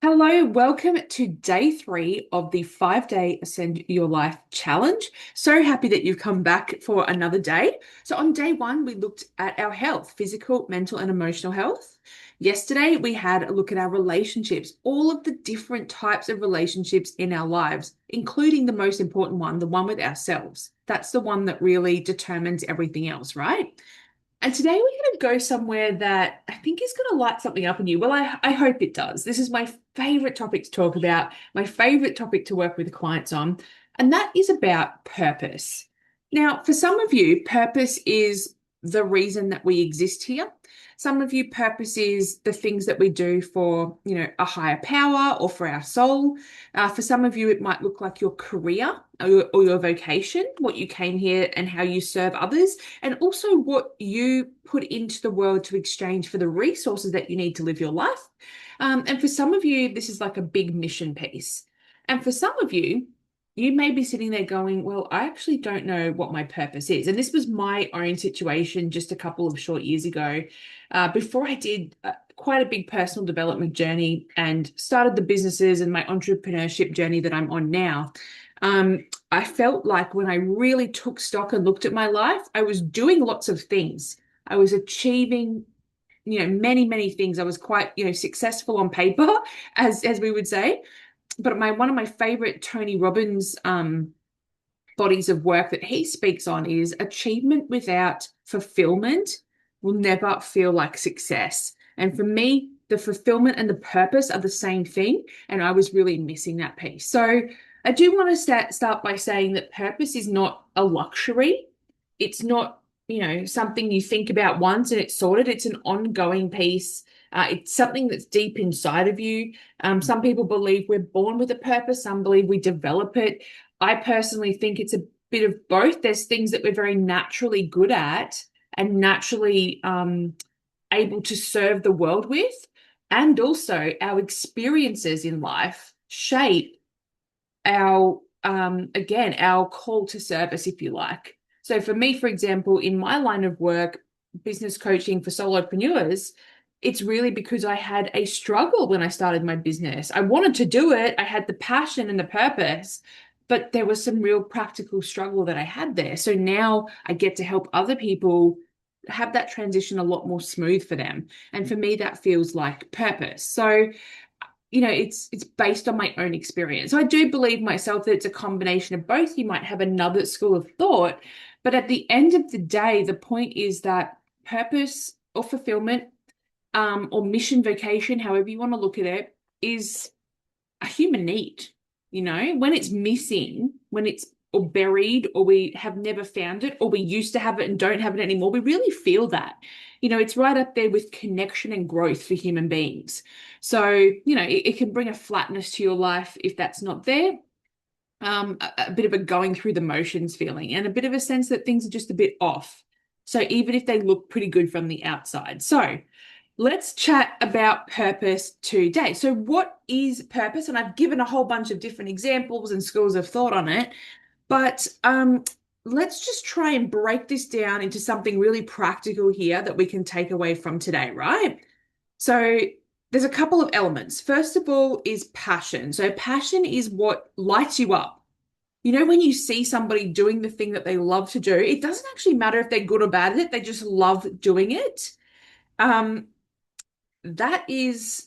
Hello, welcome to day 3 of the 5-day Ascend Your Life challenge. So happy that you've come back for another day. So, on day 1, we looked at our health, physical, mental, and emotional health. Yesterday, we had a look at our relationships, all of the different types of relationships in our lives, including the most important one, the one with ourselves. That's the one that really determines everything else, right? And today we're going to go somewhere that I think is going to light something up in you. Well, I hope it does. This is my favorite topic to talk about, my favorite topic to work with clients on, and that is about purpose. Now, for some of you, purpose is the reason that we exist here. Some of you, purpose is the things that we do for, a higher power or for our soul. For some of you, it might look like your career or your vocation, what you came here and how you serve others, and also what you put into the world to exchange for the resources that you need to live your life. And for some of you, this is like a big mission piece. And for some of you, you may be sitting there going, well, I actually don't know what my purpose is. And this was my own situation just a couple of short years ago, before I did quite a big personal development journey and started the businesses and my entrepreneurship journey that I'm on now. I felt like when I really took stock and looked at my life, I was doing lots of things. I was achieving, many, many things. I was quite, successful on paper, as we would say. But one of my favorite Tony Robbins bodies of work that he speaks on is achievement without fulfillment will never feel like success. And for me, the fulfillment and the purpose are the same thing. And I was really missing that piece. So I do want to start by saying that purpose is not a luxury. It's not, something you think about once and it's sorted. It's an ongoing piece. It's something that's deep inside of you. Some people believe we're born with a purpose. Some believe we develop it. I personally think it's a bit of both. There's things that we're very naturally good at and naturally able to serve the world with. And also our experiences in life shape our call to service, if you like. So for me, for example, in my line of work, business coaching for solopreneurs, it's really because I had a struggle when I started my business. I wanted to do it. I had the passion and the purpose, but there was some real practical struggle that I had there. So now I get to help other people have that transition a lot more smooth for them. And for me, that feels like purpose. So it's based on my own experience. So I do believe myself that it's a combination of both. You might have another school of thought, but at the end of the day, the point is that purpose or fulfillment, or mission, vocation, however you want to look at it, is a human need. When it's missing, when it's or buried, or we have never found it, or we used to have it and don't have it anymore, we really feel that. It's right up there with connection and growth for human beings. So, it can bring a flatness to your life if that's not there. A bit of a going through the motions feeling and a bit of a sense that things are just a bit off. So even if they look pretty good from the outside. So let's chat about purpose today. So what is purpose? And I've given a whole bunch of different examples and schools of thought on it. But let's just try and break this down into something really practical here that we can take away from today, right? So there's a couple of elements. First of all is passion. So passion is what lights you up. When you see somebody doing the thing that they love to do, it doesn't actually matter if they're good or bad at it. They just love doing it. That is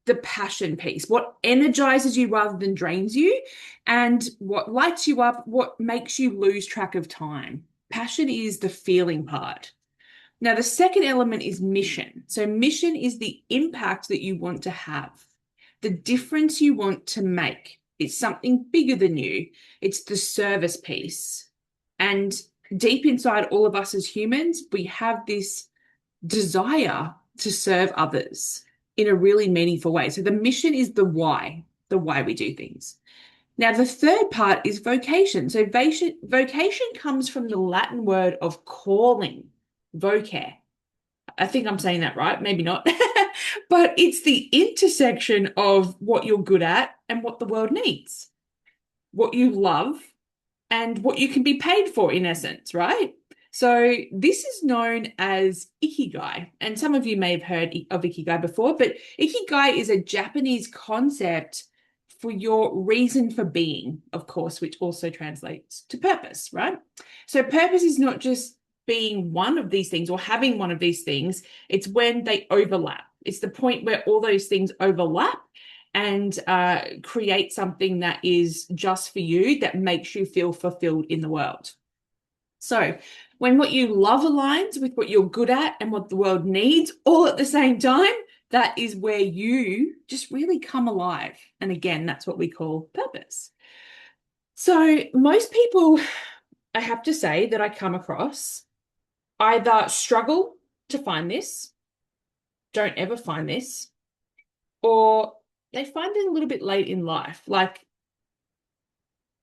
the passion piece, what energizes you rather than drains you, and what lights you up, what makes you lose track of time. Passion is the feeling part. Now, the second element is mission. So mission is the impact that you want to have, the difference you want to make. It's something bigger than you. It's the service piece. And deep inside all of us as humans, we have this desire to serve others in a really meaningful way. So the mission is the why we do things. Now, the third part is vocation. So vocation comes from the Latin word of calling, vocare. I think I'm saying that right, maybe not. But it's the intersection of what you're good at and what the world needs, what you love and what you can be paid for, in essence, right? So this is known as Ikigai, and some of you may have heard of Ikigai before, but Ikigai is a Japanese concept for your reason for being, of course, which also translates to purpose, right? So purpose is not just being one of these things or having one of these things, it's when they overlap. It's the point where all those things overlap and create something that is just for you, that makes you feel fulfilled in the world. So when what you love aligns with what you're good at and what the world needs all at the same time, that is where you just really come alive. And again, that's what we call purpose. So most people, I have to say, that I come across either struggle to find this, don't ever find this, or they find it a little bit late in life. Like,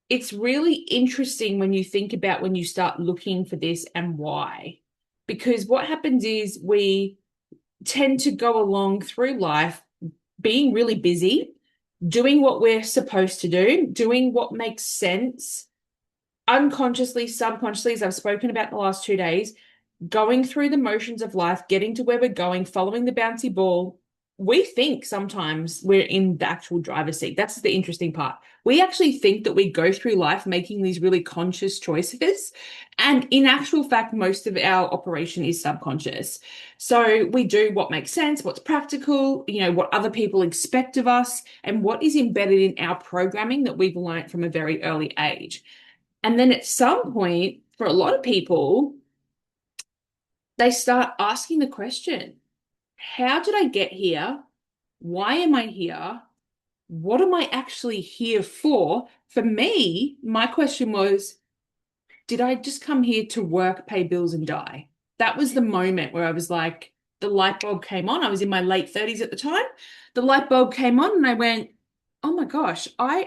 it's really interesting when you think about when you start looking for this and why. Because what happens is we tend to go along through life being really busy, doing what we're supposed to do, doing what makes sense, unconsciously, subconsciously, as I've spoken about the last 2 days, going through the motions of life, getting to where we're going, following the bouncy ball. We think sometimes we're in the actual driver's seat. That's the interesting part. We actually think that we go through life making these really conscious choices. And in actual fact, most of our operation is subconscious. So we do what makes sense, what's practical, what other people expect of us, and what is embedded in our programming that we've learned from a very early age. And then at some point, for a lot of people, they start asking the question, how did I get here? Why am I here? What am I actually here for? For me, my question was, did I just come here to work, pay bills, and die? That was the moment where I was like, the light bulb came on. I was in my late 30s at the time. The light bulb came on and I went, oh my gosh, how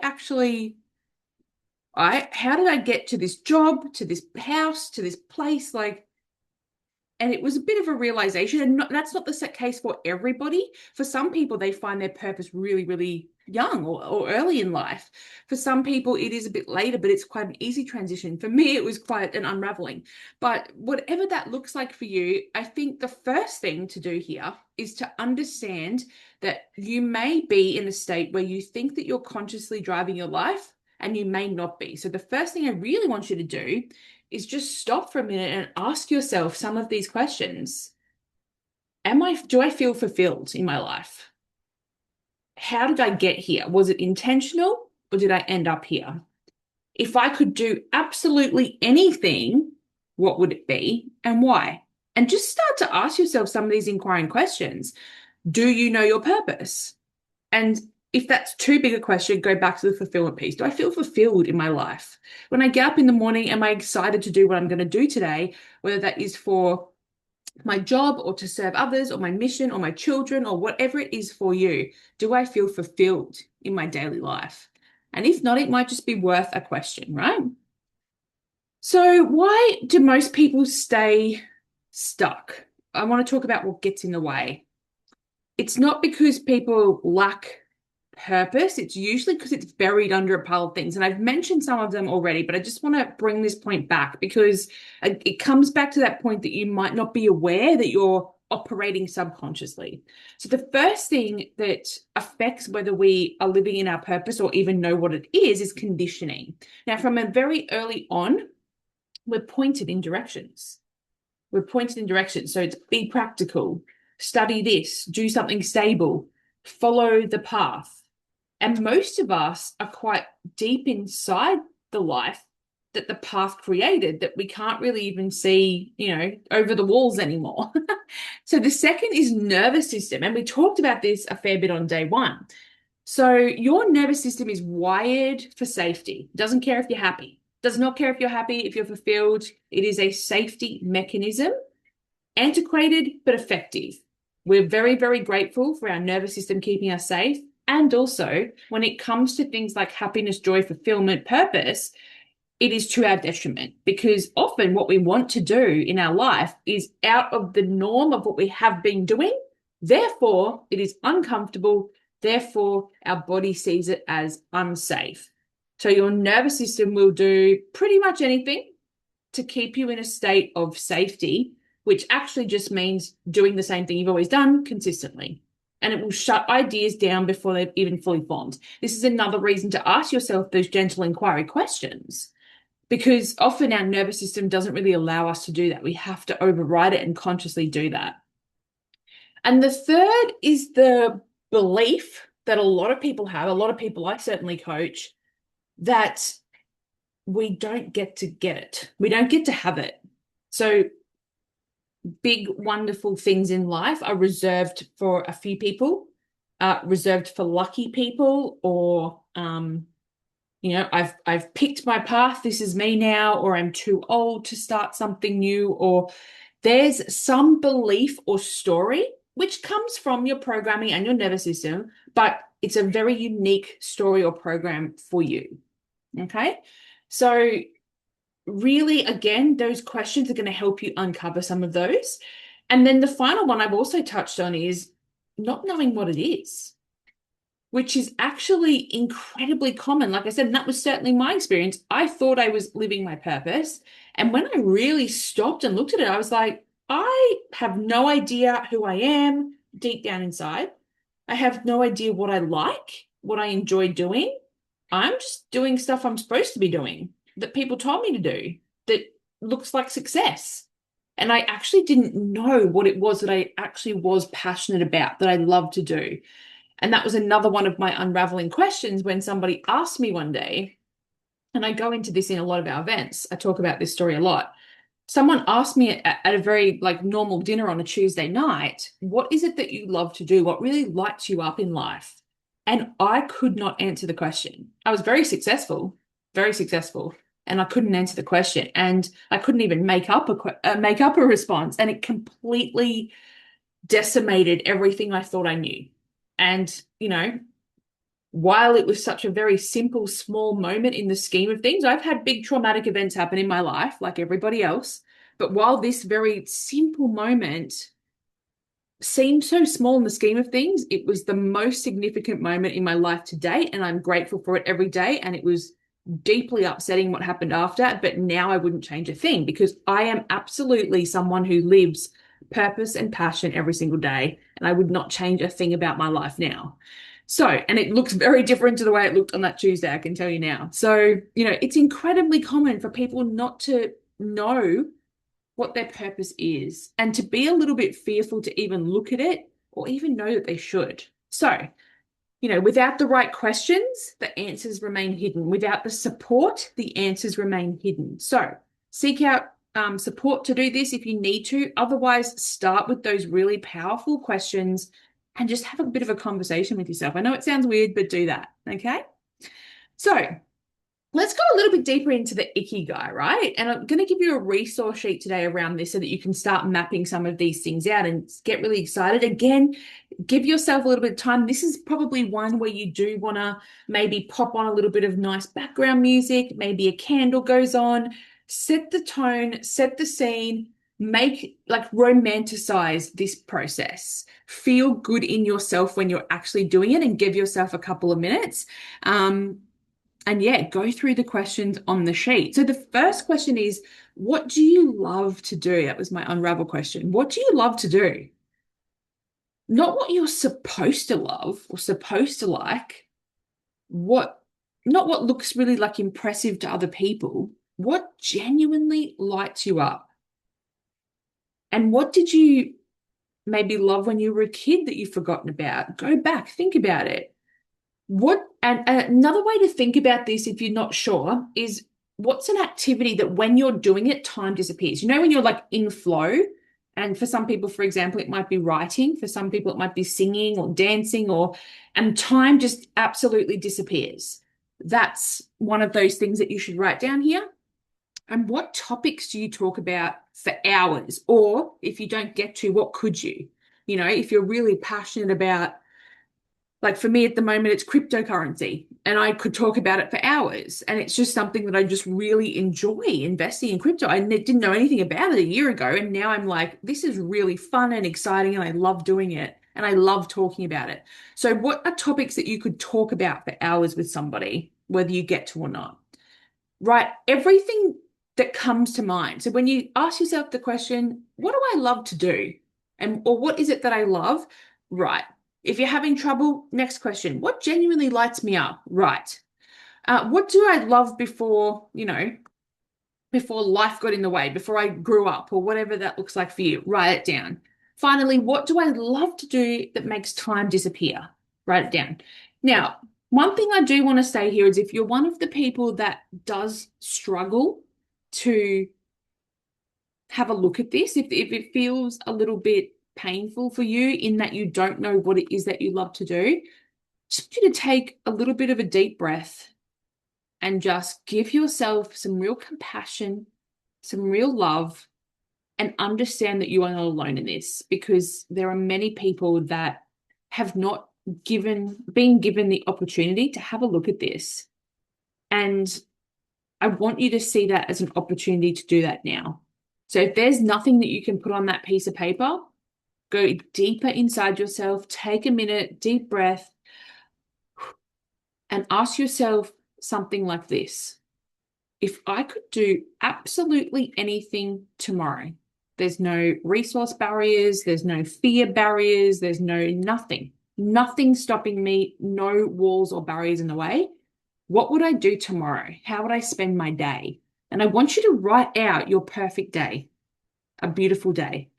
did I get to this job, to this house, to this place? And it was a bit of a realization, and that's not the case for everybody. For some people, they find their purpose really, really young or early in life. For some people, it is a bit later, but it's quite an easy transition. For me, it was quite an unraveling. But whatever that looks like for you, I think the first thing to do here is to understand that you may be in a state where you think that you're consciously driving your life, and you may not be. So the first thing I really want you to do is just stop for a minute and ask yourself some of these questions. Do I feel fulfilled in my life? How did I get here? Was it intentional or did I end up here? If I could do absolutely anything, what would it be and why? And just start to ask yourself some of these inquiring questions. Do you know your purpose? And if that's too big a question, go back to the fulfillment piece. Do I feel fulfilled in my life? When I get up in the morning, am I excited to do what I'm going to do today? Whether that is for my job or to serve others or my mission or my children or whatever it is for you. Do I feel fulfilled in my daily life? And if not, it might just be worth a question, right? So why do most people stay stuck? I want to talk about what gets in the way. It's not because people lack purpose. It's usually because it's buried under a pile of things. And I've mentioned some of them already, but I just want to bring this point back because it comes back to that point that you might not be aware that you're operating subconsciously. So the first thing that affects whether we are living in our purpose or even know what it is conditioning. Now, from a very early on, we're pointed in directions. We're pointed in directions. So it's be practical, study this, do something stable, follow the path. And most of us are quite deep inside the life that the path created that we can't really even see, over the walls anymore. So the second is nervous system. And we talked about this a fair bit on day one. So your nervous system is wired for safety. Doesn't care if you're happy. Does not care if you're happy, if you're fulfilled. It is a safety mechanism, antiquated but effective. We're very, very grateful for our nervous system keeping us safe. And also, when it comes to things like happiness, joy, fulfillment, purpose, it is to our detriment because often what we want to do in our life is out of the norm of what we have been doing. Therefore, it is uncomfortable. Therefore, our body sees it as unsafe. So your nervous system will do pretty much anything to keep you in a state of safety, which actually just means doing the same thing you've always done consistently. And it will shut ideas down before they've even fully formed. This is another reason to ask yourself those gentle inquiry questions, because often our nervous system doesn't really allow us to do that. We have to override it and consciously do that. And the third is the belief that a lot of people have, a lot of people I certainly coach, that we don't get it. We don't get to have it. So big, wonderful things in life are reserved for a few people, reserved for lucky people, or I've picked my path. This is me now, or I'm too old to start something new, or there's some belief or story which comes from your programming and your nervous system, but it's a very unique story or program for you. Okay. So really, again, those questions are going to help you uncover some of those. And then the final one I've also touched on is not knowing what it is, which is actually incredibly common. Like I said, and that was certainly my experience. I thought I was living my purpose. And when I really stopped and looked at it, I was like, I have no idea who I am deep down inside. I have no idea what I like, what I enjoy doing. I'm just doing stuff I'm supposed to be doing that people told me to do that looks like success. And I actually didn't know what it was that I actually was passionate about, that I love to do. And that was another one of my unraveling questions when somebody asked me one day, and I go into this in a lot of our events. I talk about this story a lot. Someone asked me at a very like normal dinner on a Tuesday night, what is it that you love to do? What really lights you up in life? And I could not answer the question. I was very successful, and I couldn't answer the question, and I couldn't even make up a response, and it completely decimated everything I thought I knew. And while it was such a very simple, small moment in the scheme of things, I've had big traumatic events happen in my life, like everybody else. But while this very simple moment seemed so small in the scheme of things, it was the most significant moment in my life to date. And I'm grateful for it every day. And it was deeply upsetting what happened after. But now I wouldn't change a thing, because I am absolutely someone who lives purpose and passion every single day. And I would not change a thing about my life now. So, and it looks very different to the way it looked on that Tuesday, I can tell you now. So, it's incredibly common for people not to know what their purpose is and to be a little bit fearful to even look at it or even know that they should. So, without the right questions, the answers remain hidden. Without the support, the answers remain hidden. So, seek out support to do this if you need to. Otherwise, start with those really powerful questions and just have a bit of a conversation with yourself. I know it sounds weird, but do that, okay? So let's go a little bit deeper into the Ikigai, right? And I'm going to give you a resource sheet today around this so that you can start mapping some of these things out and get really excited. Again, give yourself a little bit of time. This is probably one where you do want to maybe pop on a little bit of nice background music, maybe a candle goes on, set the tone, set the scene, romanticize this process. Feel good in yourself when you're actually doing it, and give yourself a couple of minutes. And yeah, go through the questions on the sheet. So the first question is, what do you love to do? That was my unravel question. What do you love to do? Not what you're supposed to love or supposed to like. Not what looks really like impressive to other people. What genuinely lights you up? And what did you maybe love when you were a kid that you've forgotten about? Go back, think about it. And another way to think about this, if you're not sure, is what's an activity that when you're doing it, time disappears? When you're like in flow, and for some people, for example, it might be writing. For some people, it might be singing or dancing, and time just absolutely disappears. That's one of those things that you should write down here. And what topics do you talk about for hours? Or if you don't get to, what could you? If you're really passionate about, like for me at the moment, it's cryptocurrency, and I could talk about it for hours. And it's just something that I just really enjoy investing in crypto. I didn't know anything about it a year ago. And now I'm like, this is really fun and exciting, and I love doing it. And I love talking about it. So what are topics that you could talk about for hours with somebody, whether you get to or not? Write everything that comes to mind. So when you ask yourself the question, what do I love to do? Or what is it that I love? Right. If you're having trouble, next question, what genuinely lights me up? Right. What do I love before life got in the way, before I grew up, or whatever that looks like for you? Write it down. Finally, what do I love to do that makes time disappear? Write it down. Now, one thing I do want to say here is if you're one of the people that does struggle to have a look at this, if it feels a little bit painful for you in that you don't know what it is that you love to do, just want you to take a little bit of a deep breath and just give yourself some real compassion, some real love, and understand that you are not alone in this, because there are many people that have not been given the opportunity to have a look at this. And I want you to see that as an opportunity to do that now. So if there's nothing that you can put on that piece of paper, go deeper inside yourself, take a minute, deep breath, and ask yourself something like this. If I could do absolutely anything tomorrow, there's no resource barriers, there's no fear barriers, there's nothing stopping me, no walls or barriers in the way. What would I do tomorrow? How would I spend my day? And I want you to write out your perfect day, a beautiful day,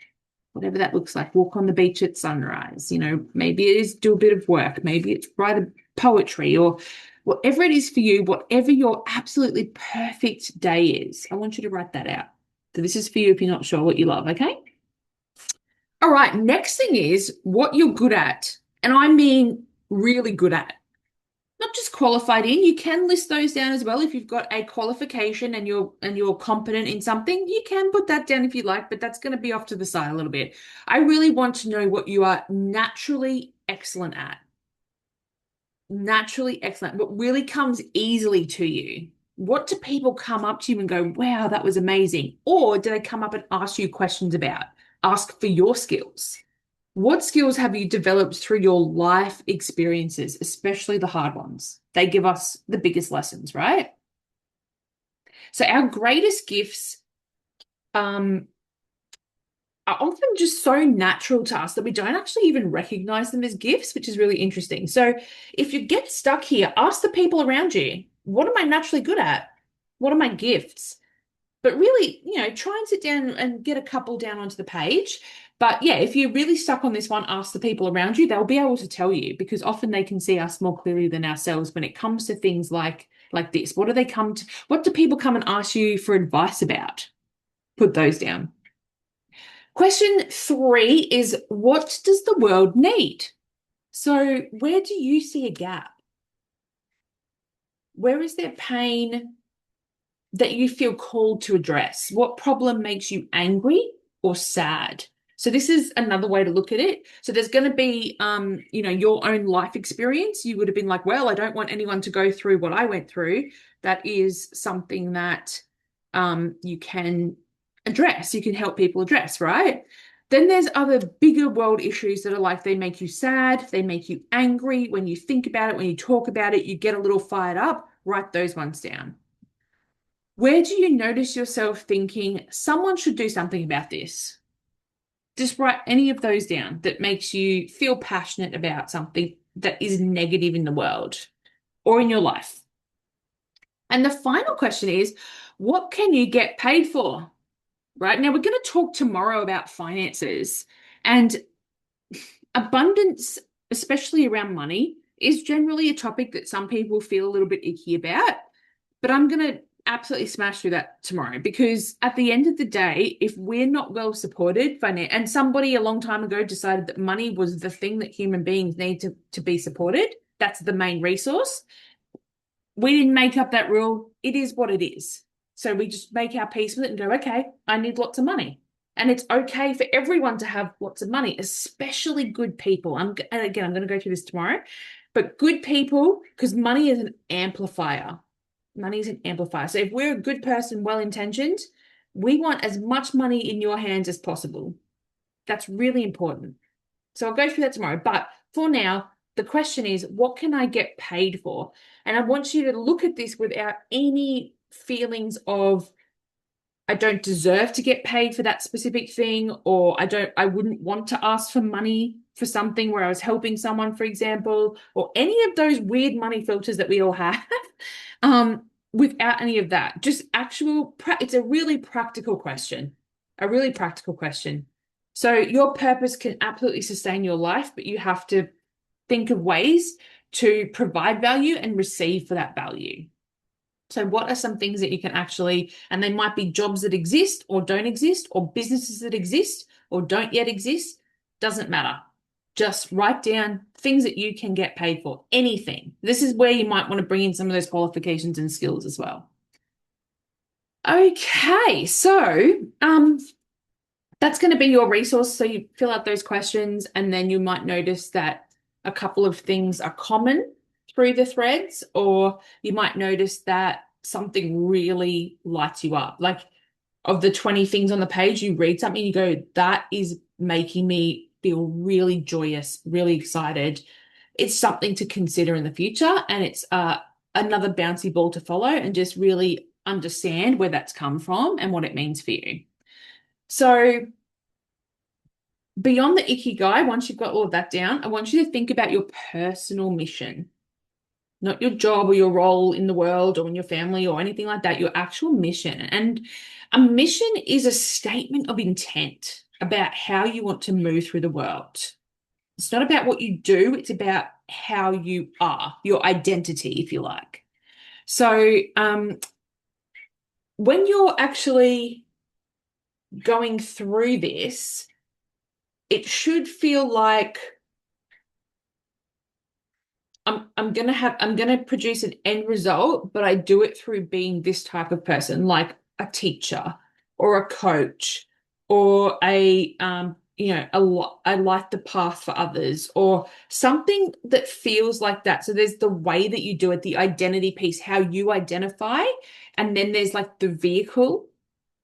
whatever that looks like. Walk on the beach at sunrise. Maybe it is do a bit of work. Maybe it's write a poetry, or whatever it is for you, whatever your absolutely perfect day is. I want you to write that out. So this is for you if you're not sure what you love, okay? All right, next thing is what you're good at. And I mean really good at. Not just qualified in. You can list those down as well. If you've got a qualification and you're competent in something, you can put that down if you like, but that's going to be off to the side a little bit. I really want to know what you are naturally excellent at. Naturally excellent, what really comes easily to you. What do people come up to you and go, wow, that was amazing? Or do they come up and ask you questions about? Ask for your skills. What skills have you developed through your life experiences, especially the hard ones? They give us the biggest lessons, right? So our greatest gifts are often just so natural to us that we don't actually even recognize them as gifts, which is really interesting. So if you get stuck here, ask the people around you, what am I naturally good at? What are my gifts? But really, try and sit down and get a couple down onto the page. But yeah, if you're really stuck on this one, ask the people around you. They'll be able to tell you, because often they can see us more clearly than ourselves when it comes to things like this. What do people come and ask you for advice about? Put those down. Question 3 is, what does the world need? So where do you see a gap? Where is there pain that you feel called to address? What problem makes you angry or sad? So this is another way to look at it. So there's going to be, your own life experience. You would have been like, well, I don't want anyone to go through what I went through. That is something that you can address. You can help people address, right? Then there's other bigger world issues that are like, they make you sad, they make you angry. When you think about it, when you talk about it, you get a little fired up. Write those ones down. Where do you notice yourself thinking someone should do something about this? Just write any of those down that makes you feel passionate about something that is negative in the world or in your life. And the final question is, what can you get paid for? Right now, we're going to talk tomorrow about finances, and abundance, especially around money, is generally a topic that some people feel a little bit icky about. But I'm going to absolutely smash through that tomorrow, because at the end of the day, if we're not well supported, and somebody a long time ago decided that money was the thing that human beings need to be supported, that's the main resource. We didn't make up that rule. It is what it is. So we just make our peace with it and go, okay, I need lots of money. And it's okay for everyone to have lots of money, especially good people. And again, I'm going to go through this tomorrow. But good people, because money is an amplifier. Money is an amplifier. So if we're a good person, well-intentioned, we want as much money in your hands as possible. That's really important. So I'll go through that tomorrow. But for now, the question is, what can I get paid for? And I want you to look at this without any feelings of I don't deserve to get paid for that specific thing, or I wouldn't want to ask for money for something where I was helping someone, for example, or any of those weird money filters that we all have. Without any of that, just it's a really practical question, a really practical question. So your purpose can absolutely sustain your life, but you have to think of ways to provide value and receive for that value. So, what are some things that you can actually, and they might be jobs that exist or don't exist, or businesses that exist or don't yet exist, doesn't matter. Just write down things that you can get paid for, anything. This is where you might want to bring in some of those qualifications and skills as well. Okay, so that's going to be your resource. So you fill out those questions, and then you might notice that a couple of things are common through the threads, or you might notice that something really lights you up. Like, of the 20 things on the page, you read something, you go, that is making me feel really joyous, really excited. It's something to consider in the future, and it's another bouncy ball to follow, and just really understand where that's come from and what it means for you. So beyond the Ikigai, once you've got all of that down, I want you to think about your personal mission, not your job or your role in the world or in your family or anything like that, your actual mission. And a mission is a statement of intent about how you want to move through the world. It's not about what you do, it's about how you are, your identity, if you like. So when you're actually going through this, it should feel like I'm gonna produce an end result, but I do it through being this type of person, like a teacher or a coach or I light the path for others, or something that feels like that. So there's the way that you do it, the identity piece, how you identify, and then there's like the vehicles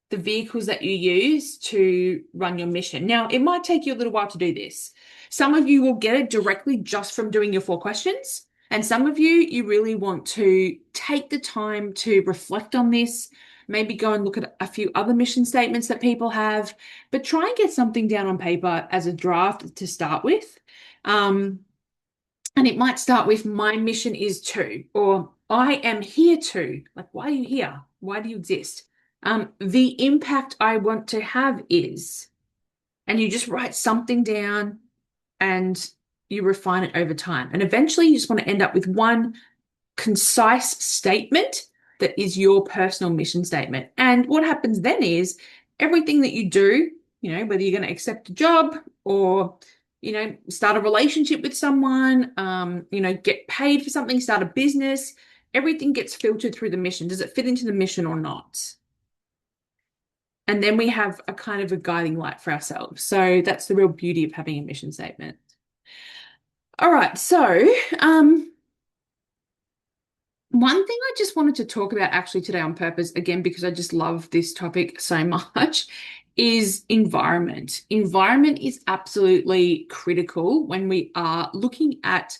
that you use to run your mission. Now, it might take you a little while to do this. Some of you will get it directly just from doing your 4 questions. And some of you, you really want to take the time to reflect on this, maybe go and look at a few other mission statements that people have, but try and get something down on paper as a draft to start with. And it might start with, my mission is to, or I am here to. Like, why are you here? Why do you exist? The impact I want to have is, and you just write something down and you refine it over time. And eventually you just want to end up with one concise statement that is your personal mission statement. And what happens then is everything that you do, whether you're going to accept a job or, start a relationship with someone, get paid for something, start a business, everything gets filtered through the mission. Does it fit into the mission or not? And then we have a kind of a guiding light for ourselves. So that's the real beauty of having a mission statement. All right, so one thing I just wanted to talk about actually today on purpose, again, because I just love this topic so much, is environment. Environment is absolutely critical when we are looking at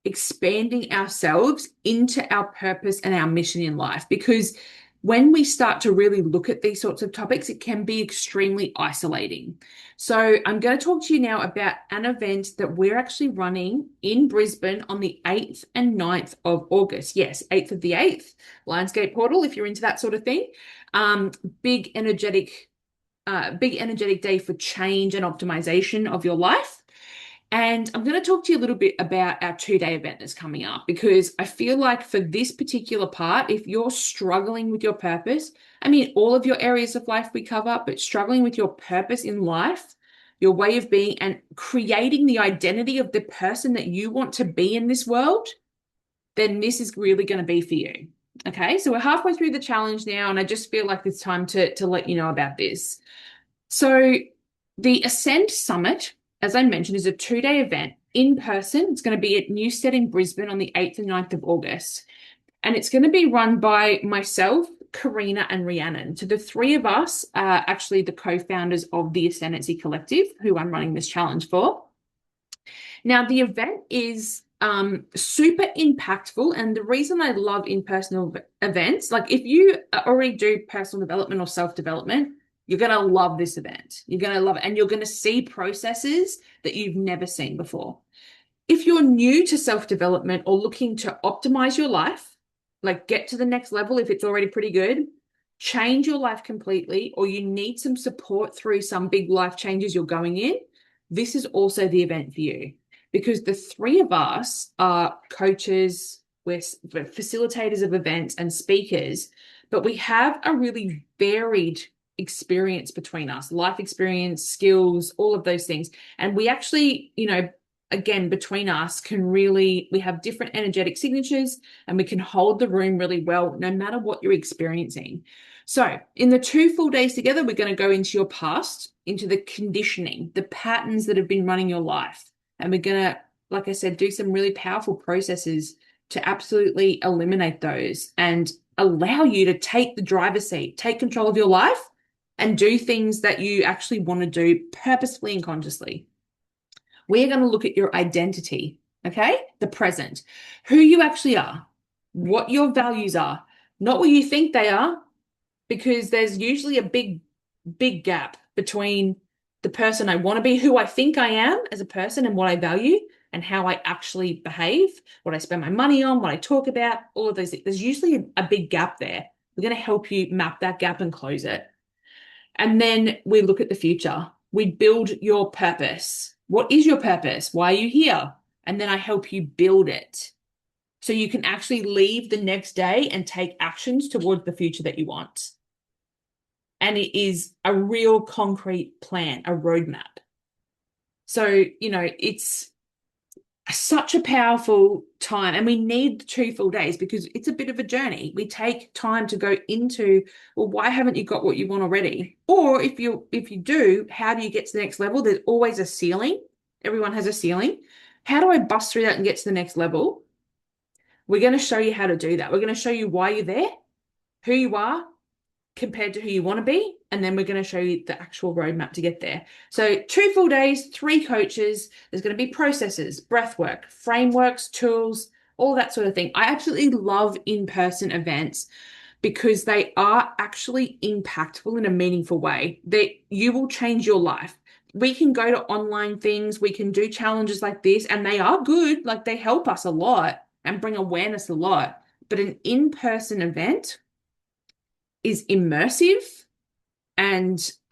expanding ourselves into our purpose and our mission in life, because when we start to really look at these sorts of topics, it can be extremely isolating. So I'm going to talk to you now about an event that we're actually running in Brisbane on the 8th and 9th of August. Yes, 8th of the 8th, Lionsgate Portal, if you're into that sort of thing. Big energetic day for change and optimization of your life. And I'm going to talk to you a little bit about our 2-day event that's coming up, because I feel like for this particular part, if you're struggling with your purpose, I mean, all of your areas of life we cover, but struggling with your purpose in life, your way of being, and creating the identity of the person that you want to be in this world, then this is really going to be for you. Okay, so we're halfway through the challenge now, and I just feel like it's time to let you know about this. So the Ascend Summit, as I mentioned, is a 2-day event in person. It's going to be at Newstead in Brisbane on the 8th and 9th of August. And it's going to be run by myself, Karina, and Rhiannon. So the three of us are actually the co-founders of the Ascendancy Collective, who I'm running this challenge for. Now, the event is super impactful. And the reason I love in-person events, like if you already do personal development or self-development, you're going to love this event. You're going to love it. And you're going to see processes that you've never seen before. If you're new to self-development or looking to optimize your life, like get to the next level if it's already pretty good, change your life completely, or you need some support through some big life changes you're going in, this is also the event for you. Because the three of us are coaches, we're facilitators of events and speakers, but we have a really varied experience between us, life experience, skills, all of those things. And we actually, again, between us we have different energetic signatures and we can hold the room really well, no matter what you're experiencing. So in the 2 full days together, we're going to go into your past, into the conditioning, the patterns that have been running your life. And we're going to, like I said, do some really powerful processes to absolutely eliminate those and allow you to take the driver's seat, take control of your life and do things that you actually want to do purposefully and consciously. We're going to look at your identity, okay? The present, who you actually are, what your values are, not what you think they are, because there's usually a big gap between the person I want to be, who I think I am as a person and what I value and how I actually behave, what I spend my money on, what I talk about, all of those things. There's usually a big gap there. We're going to help you map that gap and close it. And then we look at the future. We build your purpose. What is your purpose? Why are you here? And then I help you build it so you can actually leave the next day and take actions towards the future that you want. And it is a real concrete plan, a roadmap. So, it's such a powerful time, and we need 2 full days because it's a bit of a journey. We take time to go into, well, why haven't you got what you want already? Or if you do, how do you get to the next level? There's always a ceiling. Everyone has a ceiling. How do I bust through that and get to the next level? We're going to show you how to do that. We're going to show you why you're there, who you are compared to who you want to be, and then we're going to show you the actual roadmap to get there. So 2 full days, 3 coaches. There's going to be processes, breath work, frameworks, tools, all that sort of thing. I absolutely love in-person events because they are actually impactful in a meaningful way. You will change your life. We can go to online things, we can do challenges like this, and they are good. Like they help us a lot and bring awareness a lot. But an in-person event is immersive and it's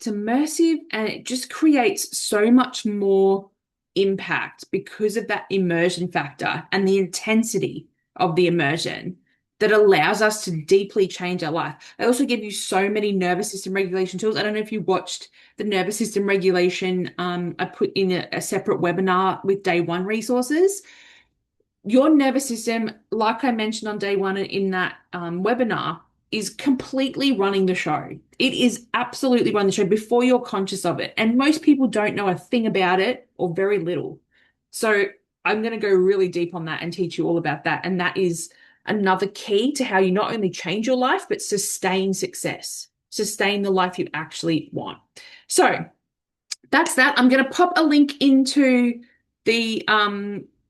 immersive and it just creates so much more impact because of that immersion factor and the intensity of the immersion that allows us to deeply change our life. I also give you so many nervous system regulation tools. I don't know if you watched the nervous system regulation. I put in a separate webinar with day 1 resources. Your nervous system, like I mentioned on day 1 in that webinar, is completely running the show. It is absolutely running the show before you're conscious of it. And most people don't know a thing about it or very little. So I'm going to go really deep on that and teach you all about that. And that is another key to how you not only change your life, but sustain success, sustain the life you actually want. So that's that. I'm going to pop a link into the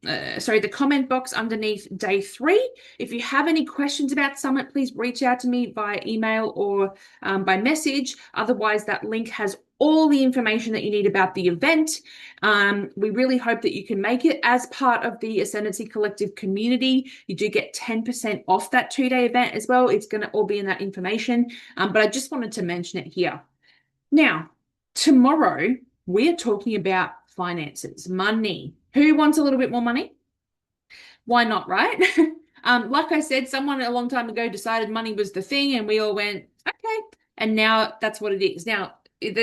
the comment box underneath day 3. If you have any questions about Summit, please reach out to me via email or by message. Otherwise, that link has all the information that you need about the event. We really hope that you can make it as part of the Ascendancy Collective community. You do get 10% off that 2-day event as well. It's going to all be in that information. But I just wanted to mention it here. Now, tomorrow, we're talking about finances, money. Who wants a little bit more money? Why not, right? Like I said, someone a long time ago decided money was the thing and we all went, okay. And now that's what it is. Now, it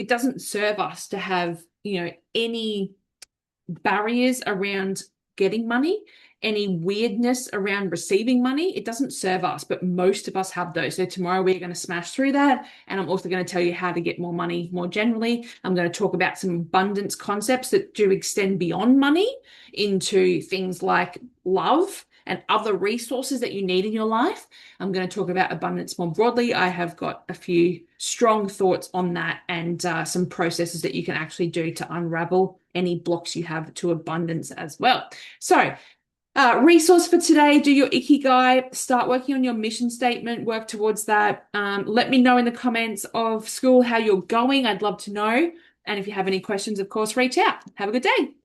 doesn't serve us to have, any barriers around getting money, any weirdness around receiving money. It doesn't serve us, but most of us have those. So tomorrow we're going to smash through that. And I'm also going to tell you how to get more money more generally. I'm going to talk about some abundance concepts that do extend beyond money into things like love and other resources that you need in your life. I'm going to talk about abundance more broadly. I have got a few strong thoughts on that and some processes that you can actually do to unravel any blocks you have to abundance as well. So, resource for today, do your Ikigai, start working on your mission statement, work towards that. Let me know in the comments of school how you're going. I'd love to know. And if you have any questions, of course, reach out. Have a good day.